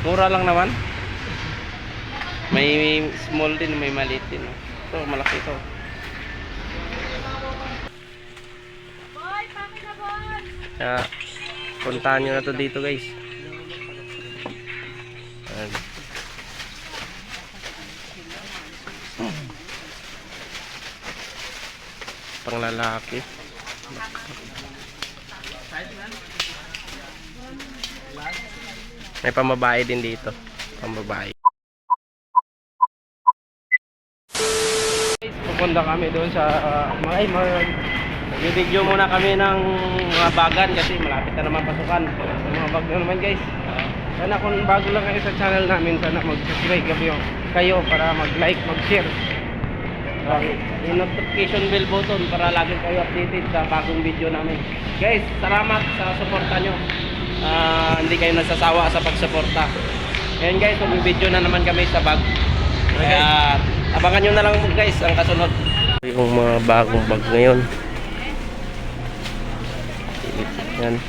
Mura lang naman. May small din, may maliit din. Ito, malaki ito. Kaya, puntahan nyo na to dito guys. Ayan. Pang lalaki. May pambabae din dito. Pambabae. Pupunta kami doon sa video muna kami ng mga bagan kasi malapit na naman pasukan. Mga bag na naman guys. Sana kung bago lang kayo sa channel namin, sana mag-subscribe kayo para mag-like, mag-share. Yung notification bell button para lagi kayo updated sa bagong video namin. Guys, salamat sa suporta nyo. Hindi kayo nagsasawa sa pagsuporta. Ngayon guys, mag-video na naman kami sa bag. Kaya abangan nyo na lang guys ang kasunod. Yung mga bagong bag ngayon. Yan.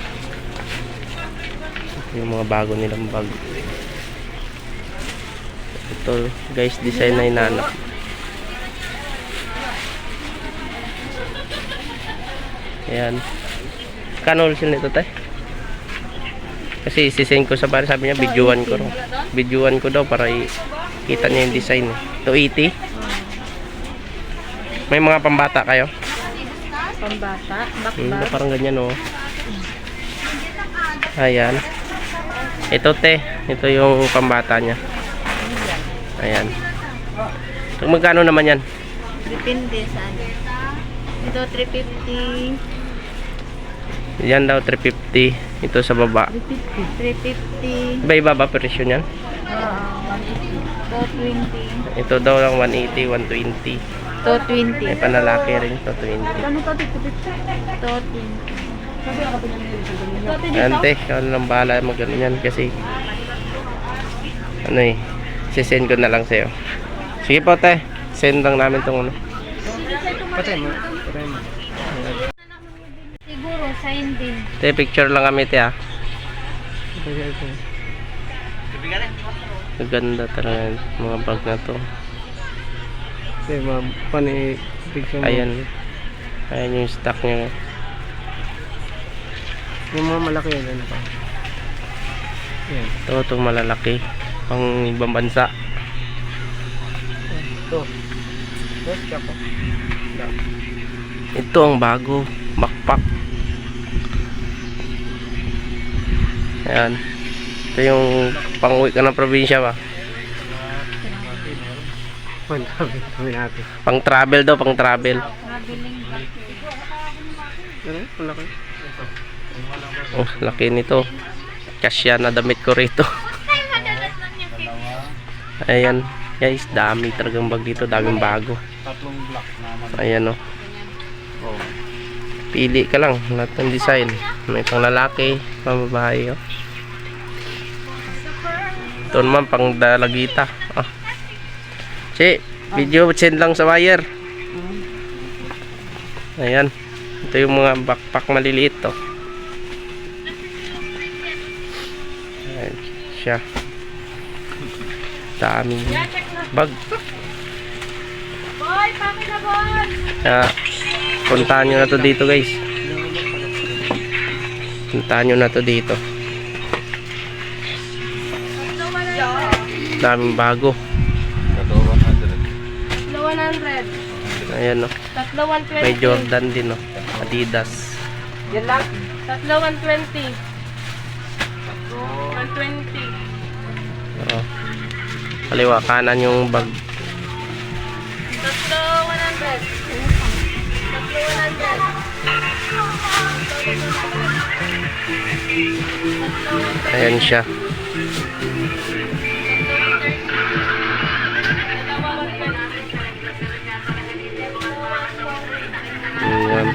Yung mga bago nilang bag. Ito guys, design na inanak. Ayan. Kano wholesale nito tayo? Kasi isisend ko sa pare, sabi niya videoan ko raw. Videoan ko daw para kita niya yung design. 280. May mga pambata kayo? Pambata? Bakbak? Parang ganyan oh. Ayan. Ito te, ito yung pambata niya. Ayan. So, magkano naman yan? Depende saan. Ito 350. Yan daw 350. Ito sa baba. 350. Iba ba presyo niyan? 220. Ito daw lang 180, 120. 220. May panlalaki rin, 220. Ano to? 220. Ante, ikaw na lang bahala mag-ano yan kasi ano eh, sisend ko na lang sa'yo. Sige po te, send lang namin itong ano. Patay mo. Siguro, sign din. Te, picture lang kami te ah. Maganda talaga mga bag na to. Kasi picture mo. Ayan. Ayan yung stock niya. Yung mga malaki yan, ano pa? Yan. Ito malalaki. Pang ibang bansa. Ito. Yes, po. Ito ang bago. Backpack. Ayan. Ito yung pang-uwi ka ng probinsya ba? Sabi natin. Pang travel daw, pang travel. Ano? Malaki. Oh, laki nito. Kasya na damit ko rito. Ayan. Guys, dami talagang bag dito. Daming bago. Tatlong block naman. Ayan oh. Pili ka lang. Lahat ng design. May pang lalaki, pang babae oh. Ito naman pang dalagita. Ah. Si, video send lang sa wire. Ayan. Ito yung mga backpack maliliit to. Ayan siya. Daming bag. Boy, pakit na boy! Kaya, puntahan nyo na to dito guys. Puntahan nyo na to dito. Daming bago. Tatlo 100. Ayan no. Tatlo 120. May Jordan din no. Adidas. Yan lang. Tatlo 120. 120. Oo. Kaliwa kanan yung bag. Tatlo 100. Tatlo 100. Ayan siya. Ayan.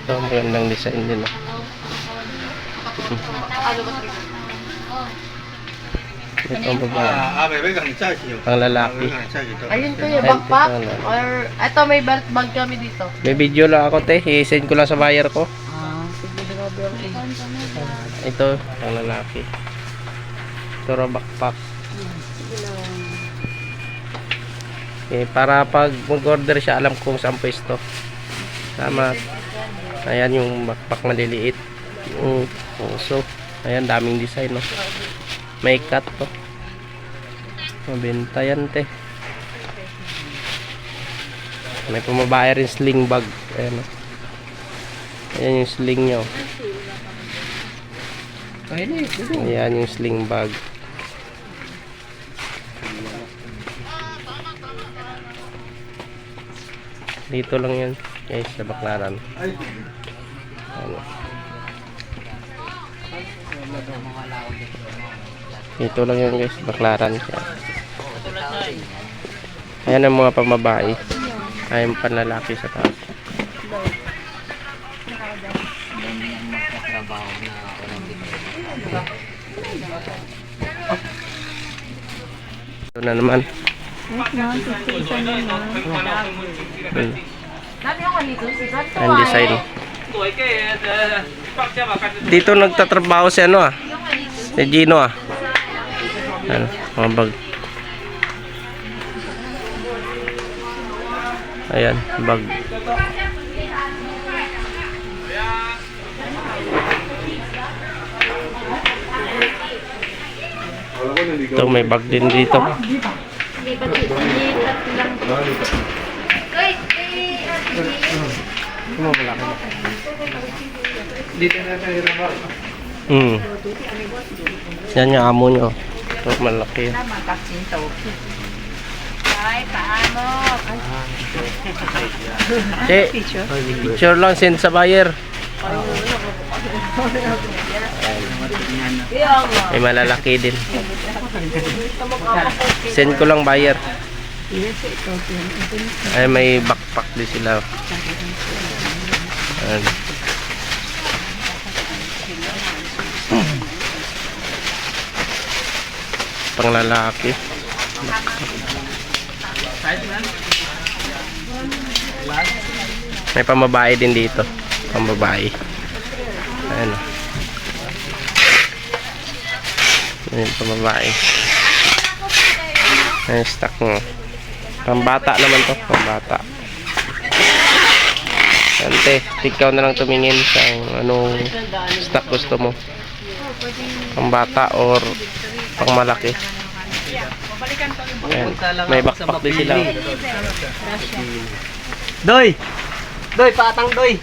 Ito magandang design din no. Ito ang babae. Ang lalaki. Ayun ko yung backpack. Or, ito may belt bag kami dito. May video lang ako te. I-send ko lang sa buyer ko. Sige, grabe. Ito, ang lalaki. Ito raw backpack. Okay, para pag mag-order siya, alam kung saan pwesto. Tama. Ayan yung backpack maliliit. Yung puso. Ayan, daming design, no? May cut to. Mabenta yan, te. May pumabaya rin sling bag. Ayan, no? Ayan yung sling nyo. Ayan yung sling bag. Dito lang yan guys, sa Baclaran. Ano. Dito lang yan guys, Baclaran. Ayan ang mga pamabae. Ayan panlalaki sa taas. Ito na naman. Ang design. Dito nagtatrabaho si ano si Gino ano, mga bag. Ayan, bag. Ito may bag din dito. Yan yung amo nyo. Ito malaki. Ay, paano? Picture lang send sa buyer. May malalaki din. Send ko lang buyer. Ay, may backpack din sila. Ayan. Pang lalaki. May pambabae din dito. Pambabae. Ayan. Ayan, pambabae. Ayan, stock mo. Pambata naman to. Pambata. Ante, ikaw na lang tumingin sa anong stock gusto mo. Pambata or pangmalaki. Ayan. May backpack din sila. Doy! Doy, patang doy!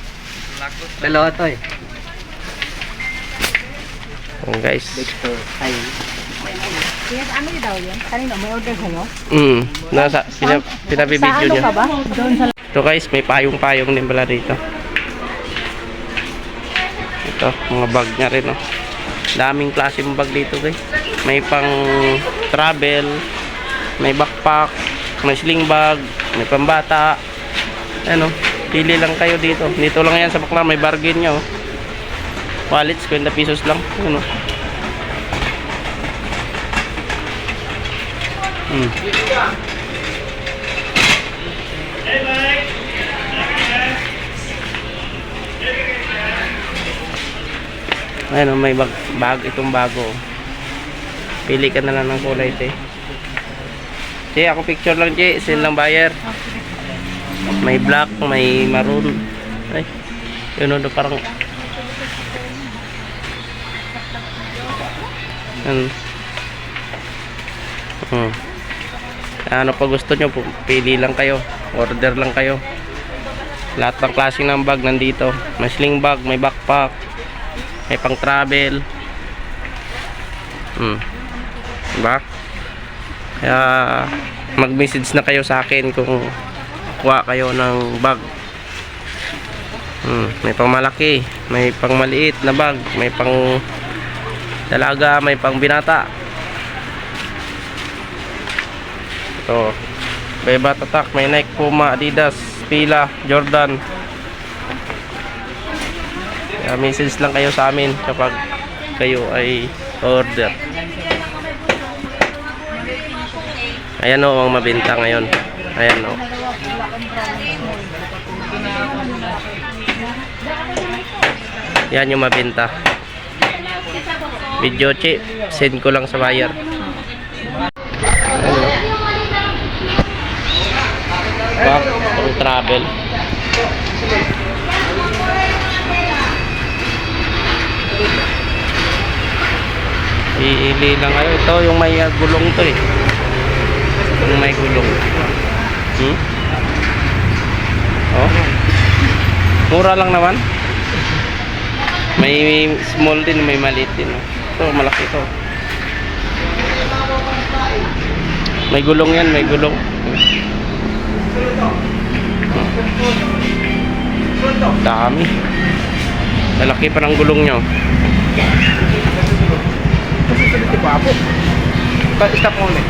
Dalawa to eh. Ayan guys. Ayun. Ano daw yan? Kanina may order kayo? Nasa, pinabibideo niya. Ka ba? Doon sa... Ito guys, may payong-payong din pala dito. Ito, mga bag niya rin, oh. Daming klase ng bag dito guys. May pang travel, may backpack, may sling bag, may pambata. Ano, pili lang kayo dito. Dito lang yan sa Baclaran, may bargain nyo. Wallet, 50 pesos lang. Ano. Ayan, may bag itong bago. Pili ka na lang ng kulay, te. Che, ako picture lang, che. Send lang buyer. May black, may maroon. Ay, yun o, parang ano pa gusto nyo, pili lang kayo, order lang kayo. Lahat ng klaseng ng bag nandito. May sling bag, may backpack, may pang travel. Diba? Kaya mag-message na kayo sa akin kung kuha kayo ng bag. May pang malaki, may pang maliit na bag, may pang dalaga, may pang binata. Ito, Beba Tatak, may Nike, Puma, Adidas, Fila, Jordan. Kaya message lang kayo sa amin kapag kayo ay order. Ayan o, ang mabenta ngayon. Ayan o. Yan yung mabenta. Video chip, send ko lang sa buyer. Back pang travel. Iili lang kayo. Ito yung may gulong to eh. Yung may gulong. Oh. Mura lang naman. May small din, may maliit din. Ito, malaki ito. May gulong yan, may gulong. Dami. Malaki pa ng gulong nyo. Stop mo ulit.